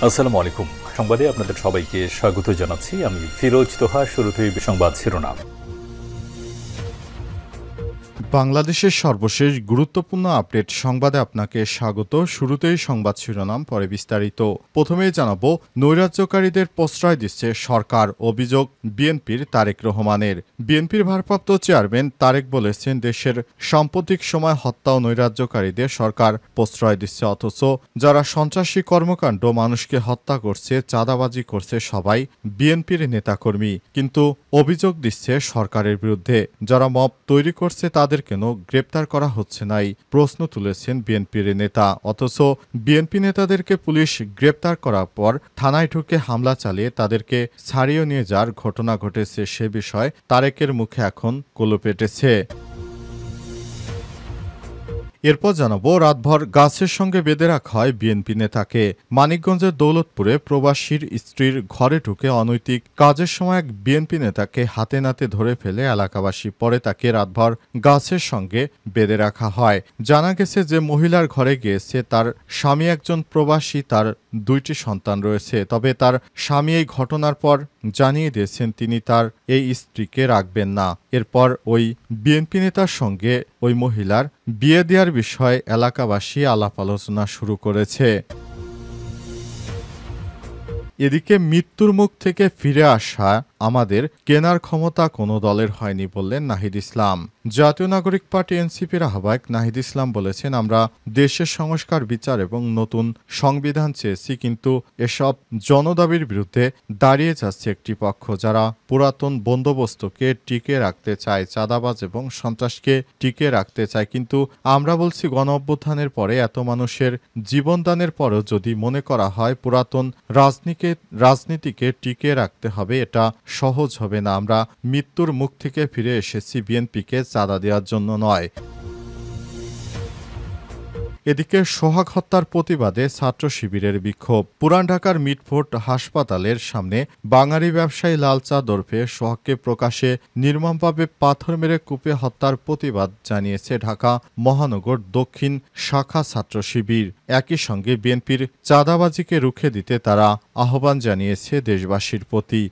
আসসালামু আলাইকুম। সংবাদে আপনাদের সবাইকে স্বাগত জানাচ্ছি। আমি ফিরোজ তোহা। শুরুতেই সংবাদ শিরোনাম। বাংলাদেশের সর্বশেষ গুরুত্বপূর্ণ আপডেট সংবাদে আপনাকে স্বাগত। শুরুতেই সংবাদ শিরোনাম, পরে বিস্তারিত। প্রথমেই জানাবো, নৈরাজ্যকারীদের প্রশ্রয় দিচ্ছে সরকার, অভিযোগ বিএনপির তারেক রহমানের। বিএনপির ভারপ্রাপ্ত চেয়ারম্যান তারেক বলেছেন, দেশের সাম্প্রতিক সময় হত্যা ও নৈরাজ্যকারীদের সরকার প্রশ্রয় দিচ্ছে, অথচ যারা সন্ত্রাসী কর্মকাণ্ড, মানুষকে হত্যা করছে, চাঁদাবাজি করছে, সবাই বিএনপির নেতাকর্মী। কিন্তু অভিযোগ দিচ্ছে সরকারের বিরুদ্ধে। যারা মব তৈরি করছে তাদের কেন গ্রেপ্তার করা হচ্ছে না, এই প্রশ্ন তুলেছেন বিএনপির নেতা। অথচ বিএনপি নেতাদেরকে পুলিশ গ্রেপ্তার করার পর থানায় ঢুকে হামলা চালিয়ে তাদেরকে ছাড়িয়ে নিয়ে যাওয়ার ঘটনা ঘটেছে, সে বিষয়ে তারেকের মুখে এখন কলু পেটেছে। এরপর জানাবো, রাতভর গাছের সঙ্গে বেঁধে রাখা হয় বিএনপি নেতাকে। মানিকগঞ্জের দৌলতপুরে প্রবাসীর স্ত্রীর ঘরে ঢুকে অনৈতিক কাজের সময় এক বিএনপি নেতাকে হাতে নাতে ধরে ফেলে এলাকাবাসী। পরে তাকে রাতভর গাছের সঙ্গে বেঁধে রাখা হয়। জানা গেছে যে মহিলার ঘরে গিয়েছে তার স্বামী, একজন প্রবাসী, তার 2টি সন্তান রয়েছে। তবে তার স্বামী এই ঘটনার পর জানিয়ে দিয়েছেন তিনি তার এই স্ত্রীকে রাখবেন না। এরপর ওই বিএনপি নেতার সঙ্গে ওই মহিলার বিয়ে দেওয়ার বিষয়ে এলাকাবাসী আলাপ আলোচনা শুরু করেছে। এদিকে মৃত্যুর মুখ থেকে ফিরে আসা আমাদের কেনার ক্ষমতা কোনো দলের হয়নি বললেন নাহিদ ইসলাম। জাতীয় নাগরিক পার্টি এনসিপির আহ্বায়ক নাহিদ ইসলাম বলেছেন, আমরা দেশের সংস্কার, বিচার এবং নতুন সংবিধান চেয়েছি, কিন্তু এসব জনদাবির বিরুদ্ধে দাঁড়িয়ে যাচ্ছে একটি পক্ষ, যারা পুরাতন বন্দোবস্তকে টিকে রাখতে চায়, চাঁদাবাজ এবং সন্ত্রাসকে টিকে রাখতে চায়। কিন্তু আমরা বলছি, গণ অভ্যুত্থানের পরে এত মানুষের জীবনদানের পরও যদি মনে করা হয় পুরাতন রাজনীতিকে টিকে রাখতে হবে, এটা সহজ হবে না। আমরা মৃত্যুর মুখ থেকে ফিরে এসেছি বিএনপিকে চাঁদা দেওয়ার জন্য নয়। এদিকে সোহাগ হত্যার প্রতিবাদে ছাত্র শিবিরের বিক্ষোভ। পুরান ঢাকার মিটফোর্ট হাসপাতালের সামনে বাঙালি ব্যবসায়ী লালচাঁদ ওরফে সোহাগকে প্রকাশ্যে নির্মমভাবে পাথর মেরে কুপিয়ে হত্যার প্রতিবাদ জানিয়েছে ঢাকা মহানগর দক্ষিণ শাখা ছাত্র শিবির। একই সঙ্গে বিএনপির চাঁদাবাজিকে রুখে দিতে তারা আহ্বান জানিয়েছে দেশবাসীর প্রতি।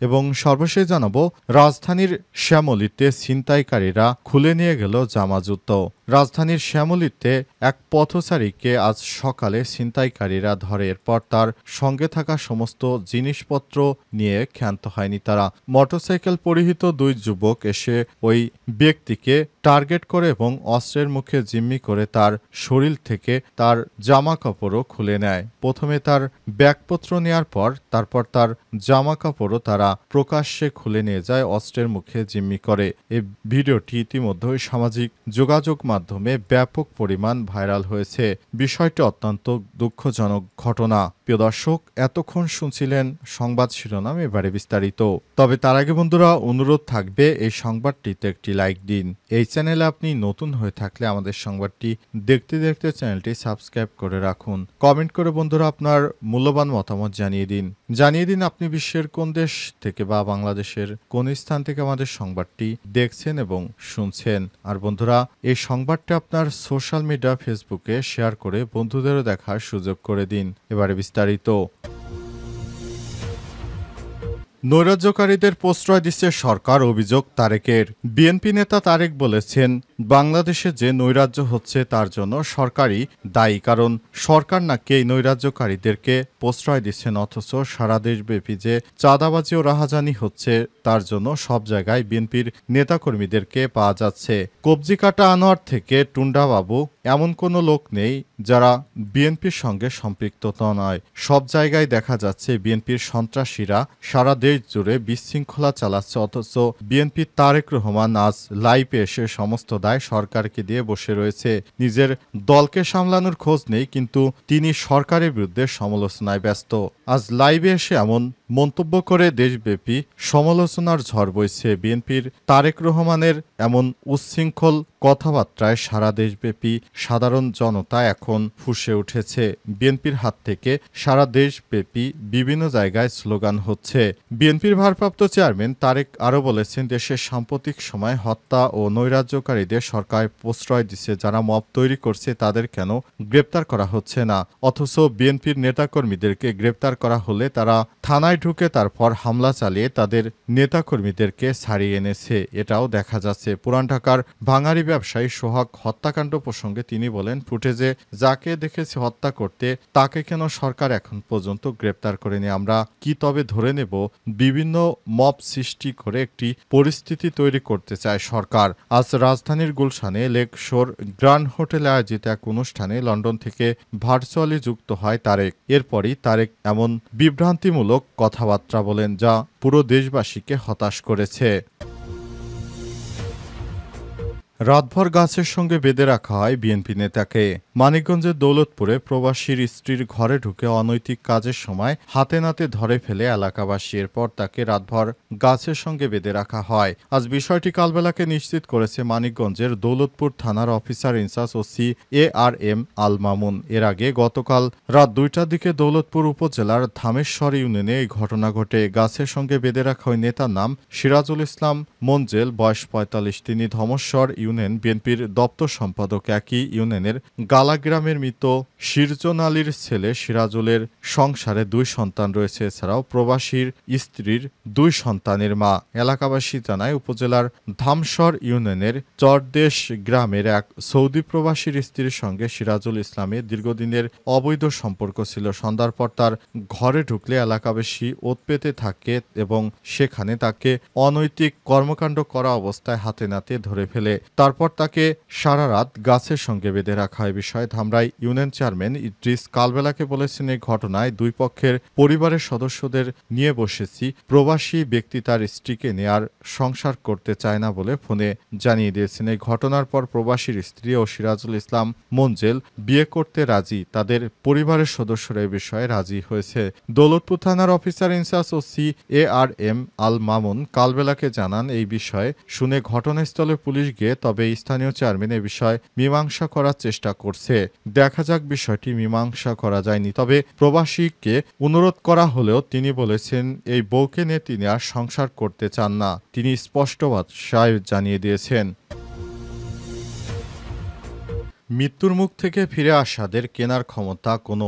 এবং সর্বশেষ জানাবো, রাজধানীর শ্যামলীতে ছিনতাইকারীরা খুলে নিয়ে গেল জামা জুতো। রাজধানীর শ্যামলীতে এক পথচারীকে আজ সকালে ছিনতাইকারীরা ধরে। এরপর তার সঙ্গে থাকা সমস্ত জিনিসপত্র নিয়ে ক্ষান্ত হয়নি তারা। মোটরসাইকেল পরিহিত 2 যুবক এসে ওই ব্যক্তিকে টার্গেট করে এবং অস্ত্রের মুখে জিম্মি করে তার শরীর থেকে তার জামা কাপড়ও খুলে নেয়। প্রথমে তার ব্যাগপত্র নেয়ার পর তারপর তার জামা কাপড়ও তারা প্রকাশ্যে খুলে নিয়ে যায়, অস্ত্রের মুখে জিম্মি করে। এই ভিডিওটি ইতিমধ্যে সামাজিক যোগাযোগ মাধ্যমে ব্যাপক পরিমাণ ভাইরাল হয়েছে। বিষয়টি অত্যন্ত দুঃখজনক ঘটনা। প্রিয় দর্শক, এতক্ষণ শুনছিলেন সংবাদ শিরোনাম, এবারে বিস্তারিত। তবে তার আগে বন্ধুরা, অনুরোধ থাকবে এই সংবাদটিতে একটি লাইক দিন। এই চ্যানেলে আপনি নতুন হয়ে থাকলে আমাদের সংবাদটি দেখতে দেখতে চ্যানেলটি সাবস্ক্রাইব করে রাখুন। কমেন্ট করে বন্ধুরা আপনার মূল্যবান মতামত জানিয়ে দিন আপনি বিশ্বের কোন দেশ থেকে বা বাংলাদেশের কোন স্থান থেকে আমাদের সংবাদটি দেখছেন এবং শুনছেন। আর বন্ধুরা, এই সংবাদটি আপনার সোশ্যাল মিডিয়া ফেসবুকে শেয়ার করে বন্ধুদেরও দেখার সুযোগ করে দিন। এবারে বিস্তারিত। নৈরাজ্যকারীদের প্রশ্রয় দিচ্ছে সরকার, অভিযোগ তারেকের। বিএনপি নেতা তারেক বলেছেন, বাংলাদেশে যে নৈরাজ্য হচ্ছে তার জন্য সরকারই দায়ী, কারণ সরকার নাকি এই নৈরাজ্যকারীদেরকে প্রশ্রয় দিচ্ছেন, অথচ সারা দেশব্যাপী যে চাঁদাবাজি ও রাহাজানি হচ্ছে তার জন্য সব জায়গায় বিএনপির নেতাকর্মীদেরকে পাওয়া যাচ্ছে। কবজি কাটা আনোয়ার থেকে টুন্ডা বাবু, এমন কোনো লোক নেই যারা বিএনপির সঙ্গে সম্পৃক্ত নয়। সব জায়গায় দেখা যাচ্ছে বিএনপির সন্ত্রাসীরা সারা দেশ জুড়ে বিশৃঙ্খলা চালাচ্ছে, অথচ বিএনপি তারেক রহমান আজ লাইভে এসে সমস্ত দায় সরকারকে দিয়ে বসে রয়েছে। নিজের দলকে সামলানোর খোঁজ নেই, কিন্তু তিনি সরকারের বিরুদ্ধে সমালোচনায় ব্যস্ত। আজ লাইভে এসে এমন মন্তব্য করে দেশব্যাপী সমালোচনার ঝড় বইছে। বিএনপির তারেক রহমানের এমন উচ্ছৃঙ্খল কথাবার্তায় সারা দেশব্যাপী সাধারণ জনতা এখন ফুঁসে উঠেছে। বিএনপির হাত থেকে সারা দেশব্যাপী বিভিন্ন জায়গায় স্লোগান হচ্ছে। বিএনপির ভারপ্রাপ্ত চেয়ারম্যান তারেক আরও বলেছেন, দেশের সাম্প্রতিক সময় হত্যা ও নৈরাজ্যকারীদের সরকার প্রশ্রয় দিচ্ছে। যারা মব তৈরি করছে তাদের কেন গ্রেপ্তার করা হচ্ছে না? অথচ বিএনপির নেতাকর্মীদেরকে গ্রেপ্তার করা হলে তারা থানায় ঢুকে তারপর হামলা চালিয়ে তাদের নেতাকর্মীদেরকে ছাড়িয়ে এনেছে। এটাও দেখা যাচ্ছে। পুরান ঢাকার ভাঙারি ব্যবসায়ী সোহাগ হত্যাকাণ্ড প্রসঙ্গে তিনি বলেন, ফুটেজে যাকে দেখেছি হত্যা করতে তাকে কেন সরকার এখন পর্যন্ত গ্রেপ্তার করেনি? আমরা কি তবে ধরে নেব বিভিন্ন মব সৃষ্টি করে একটি পরিস্থিতি তৈরি করতে চায় সরকার? আজ রাজধানীর গুলশানে লেক শোর গ্র্যান্ড হোটেলে আয়োজিত এক অনুষ্ঠানে লন্ডন থেকে ভার্চুয়ালি যুক্ত হয় তারেক। এরপরই তারেক এমন বিভ্রান্তিমূলক কথাবার্তা বলেন, যা পুরো দেশবাসীকে হতাশ করেছে। রাতভর গাছের সঙ্গে বেঁধে রাখা হয় বিএনপি নেতাকে। মানিকগঞ্জের দৌলতপুরে প্রবাসীর স্ত্রীর ঘরে ঢুকে অনৈতিক কাজের সময় হাতে নাতে ধরে ফেলে এলাকাবাসী। এরপর তাকে রাতভর গাছের সঙ্গে বেঁধে রাখা হয়। আজ বিষয়টি কালবেলাকে নিশ্চিত করেছে মানিকগঞ্জের দৌলতপুর থানার officer in charge OC ARM Al Mamun. এর আগে গতকাল রাত 2টার দিকে দৌলতপুর উপজেলার ধামেশ্বর ইউনিয়নে এই ঘটনা ঘটে। গাছের সঙ্গে বেঁধে রাখা ওই নেতার নাম সিরাজুল ইসলাম মঞ্জেল, বয়স 45। তিনি ধমশ্বর ইউনিয়ন বিএনপির দপ্তর সম্পাদক। একই ইউনিয়নের গালাগ্রামের মৃত শিরজন আলীর ছেলে সিরাজুলের সংসারে 2 সন্তান রয়েছে। এছাড়াও প্রবাসীর স্ত্রীর 2 সন্তানের মা। এলাকাবাসী জানায়, উপজেলার ধামশ্বর ইউনিয়নের চরদেশ গ্রামের এক সৌদি প্রবাসীর স্ত্রীর সঙ্গে সিরাজুল ইসলামের দীর্ঘদিনের অবৈধ সম্পর্ক ছিল। সন্ধ্যার পর তার ঘরে ঢুকলে এলাকাবাসী ওৎ পেতে থাকে এবং সেখানে তাকে অনৈতিক কর্মকাণ্ড করা অবস্থায় হাতে নাতে ধরে ফেলে। তারপর তাকে সারা রাত গাছের সঙ্গে বেঁধে রাখা হয়। বিষয়ে ধামরাই ইউনিয়ন চেয়ারম্যান ইদ্রিস কালবেলাকে বলেছেন, এই ঘটনায় 2 পক্ষের পরিবারের সদস্যদের নিয়ে বসেছি। প্রবাসী ব্যক্তি তার স্ত্রীকে নিয়ে আর সংসার করতে চায় না বলে ফোনে জানিয়ে দিয়েছেন। এই ঘটনার পর প্রবাসীর স্ত্রী ও সিরাজুল ইসলাম মঞ্জেল বিয়ে করতে রাজি। তাদের পরিবারের সদস্যরা এ বিষয়ে রাজি হয়েছে। দৌলতপুর থানার officer in charge OC ARM Al Mamun কালবেলাকে জানান, এই বিষয়ে শুনে ঘটনাস্থলে পুলিশ গিয়ে তবে স্থানীয় চেয়ারম্যান এ বিষয়ে মীমাংসা করার চেষ্টা করছে। দেখা যাক বিষয়টি মীমাংসা করা যায়নি। তবে প্রবাসীকে অনুরোধ করা হলেও তিনি বলেছেন, এই বউকে নিয়ে তিনি আর সংসার করতে চান না। তিনি স্পষ্ট ভাষায় জানিয়ে দিয়েছেন। মৃত্যুর মুখ থেকে ফিরে আসাদের কেনার ক্ষমতা কোনো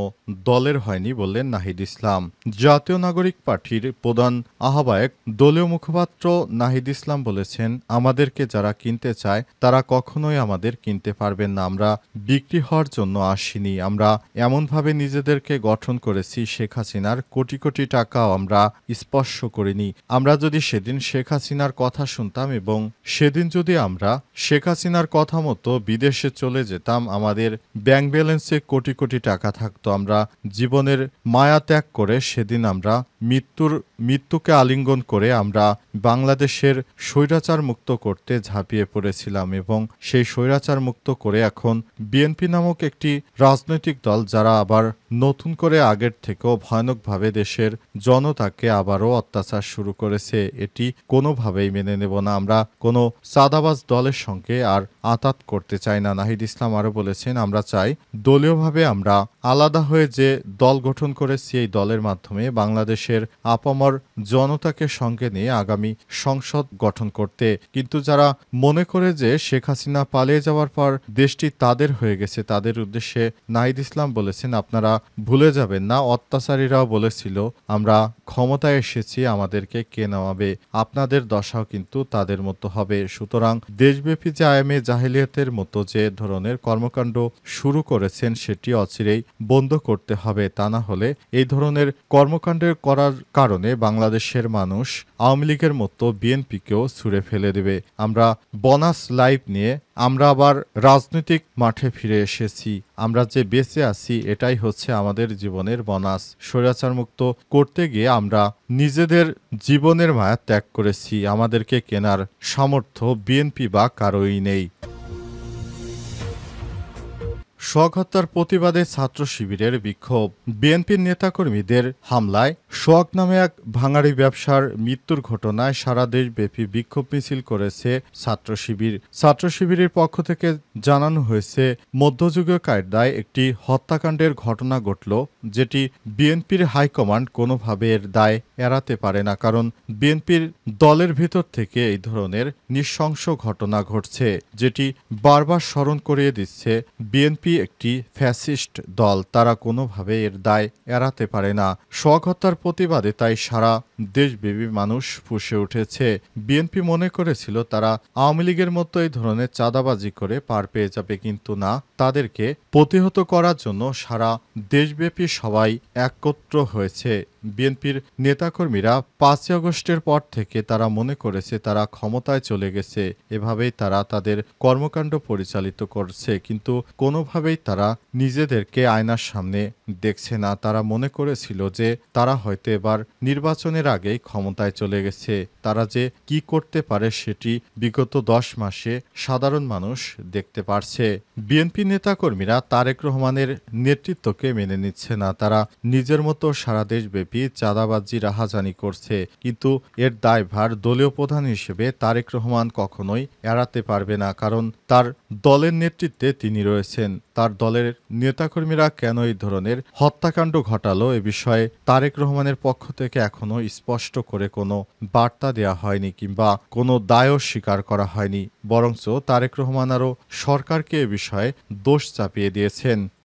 দলের হয়নি বললেন নাহিদ ইসলাম। জাতীয় নাগরিক পার্টির প্রধান আহ্বায়ক দলীয় মুখপাত্র নাহিদ ইসলাম বলেছেন, আমাদেরকে যারা কিনতে চায় তারা কখনোই আমাদের কিনতে পারবেন না। আমরা বিক্রি হওয়ার জন্য আসিনি। আমরা এমনভাবে নিজেদেরকে গঠন করেছি, শেখ হাসিনার কোটি কোটি টাকাও আমরা স্পর্শ করিনি। আমরা যদি সেদিন শেখ হাসিনার কথা শুনতাম এবং সেদিন যদি আমরা শেখ হাসিনার কথা মতো বিদেশে চলে যেতাম, আমাদের ব্যাংক ব্যালেন্সে কোটি কোটি টাকা থাকতো। আমরা জীবনের মায়া ত্যাগ করে সেদিন আমরা মৃত্যুকে আলিঙ্গন করে আমরা বাংলাদেশের স্বৈরাচার মুক্ত করতে ঝাঁপিয়ে পড়েছিলাম এবং সেই স্বৈরাচার মুক্ত করে এখন বিএনপি নামক একটি রাজনৈতিক দল, যারা আবার নতুন করে আগের থেকেও ভয়ানকভাবে দেশের জনতাকে আবারও অত্যাচার শুরু করেছে। এটি কোনোভাবেই মেনে নেব না। আমরা কোনো চাঁদাবাজ দলের সঙ্গে আর আঁতাত করতে চাই না। নাহিদ ইসলাম আরও বলেছেন, আমরা চাই দলীয়ভাবে আমরা আলাদা হয়ে যে দল গঠন করেছি, এই দলের মাধ্যমে বাংলাদেশের আপামর জনতাকে সঙ্গে নিয়ে আগামী সংসদ গঠন করতে। কিন্তু যারা মনে করে যে শেখ হাসিনা পালিয়ে যাওয়ার পর দেশটি তাদের হয়ে গেছে, তাদের উদ্দেশ্যে নাহিদ ইসলাম বলেছেন, আপনারা ভুলে যাবেন না, অত্যাচারীরাও বলেছিল আমরা ক্ষমতায় এসেছি, আমাদেরকে কে নামাবে, আপনাদের দশাও কিন্তু তাদের মতো হবে। সুতরাং দেশব্যাপী যে আয়ামে জাহিলিয়াতের মতো যে ধরনের কর্মকাণ্ড শুরু করেছেন সেটি অচিরেই বন্ধ করতে হবে। তা না হলে এই ধরনের কর্মকাণ্ডের করার কারণে বাংলাদেশের মানুষ আওয়ামী লীগের মতো বিএনপিকেও ছুঁড়ে ফেলে দেবে। আমরা বোনাস লাইভ নিয়ে আমরা আবার রাজনৈতিক মাঠে ফিরে এসেছি। আমরা যে বেঁচে আছি এটাই হচ্ছে আমাদের জীবনের বোনাস। স্বৈরাচার মুক্ত করতে গিয়ে আমরা নিজেদের জীবনের মায়া ত্যাগ করেছি। আমাদেরকে কেনার সামর্থ্য বিএনপি বা কারোই নেই। সোহাগ হত্যার প্রতিবাদে ছাত্র শিবিরের বিক্ষোভ। বিএনপির নেতাকর্মীদের হামলায় সোহাগ নামে এক ভাঙাড়ি ব্যবসার মৃত্যুর ঘটনায় সারা দেশব্যাপী বিক্ষোভ মিছিল করেছে ছাত্র শিবির। ছাত্র শিবিরের পক্ষ থেকে জানানো হয়েছে, মধ্যযুগীয় কায়দায় একটি হত্যাকাণ্ডের ঘটনা ঘটল, যেটি বিএনপির হাইকমান্ড কোনোভাবে এর দায় এড়াতে পারে না, কারণ বিএনপির দলের ভিতর থেকে এই ধরনের নৃশংস ঘটনা ঘটছে, যেটি বারবার স্মরণ করিয়ে দিচ্ছে বিএনপি একটি ফ্যাসিস্ট দল। তারা কোনোভাবে এর দায় এড়াতে পারে না। সোহাগ হত্যার প্রতিবাদে তাই সারা দেশব্যাপী মানুষ ফুঁসে উঠেছে। বিএনপি মনে করেছিল তারা আওয়ামী লীগের মতো এই ধরনের চাঁদাবাজি করে পার পেয়ে যাবে, কিন্তু না, তাদেরকে প্রতিহত করার জন্য সারা দেশব্যাপী সবাই একত্র হয়েছে। বিএনপির নেতাকর্মীরা ৫ আগস্টের পর থেকে তারা মনে করেছে তারা ক্ষমতায় চলে গেছে, এভাবেই তারা তাদের কর্মকাণ্ড পরিচালিত করছে, কিন্তু কোনোভাবেই তারা নিজেদেরকে আয়নার সামনে দেখছে না। তারা মনে করেছিল যে তারা হয়তো এবার নির্বাচনের আগেই ক্ষমতায় চলে গেছে। তারা যে কি করতে পারে সেটি বিগত ১০ মাসে সাধারণ মানুষ দেখতে পারছে। বিএনপি নেতাকর্মীরা তারেক রহমানের নেতৃত্বকে মেনে নিচ্ছে না। তারা নিজের মতো সারা দেশব্যাপী চাঁদাবাজি রাহাজানি করছে, কিন্তু এর দায়ভার দলীয় প্রধান হিসেবে তারেক রহমান কখনোই এড়াতে পারবে না, কারণ তার দলের নেতৃত্বে তিনি রয়েছেন। তার দলের নেতাকর্মীরা কেন এই ধরনের হত্যাকাণ্ড ঘটালো এ বিষয়ে তারেক রহমানের পক্ষ থেকে এখনো স্পষ্ট করে কোনো বার্তা দেওয়া হয়নি কিংবা কোনো দায়ও স্বীকার করা হয়নি, বরঞ্চ তারেক রহমান আরও সরকারকে এ বিষয়ে দোষ চাপিয়ে দিয়েছেন।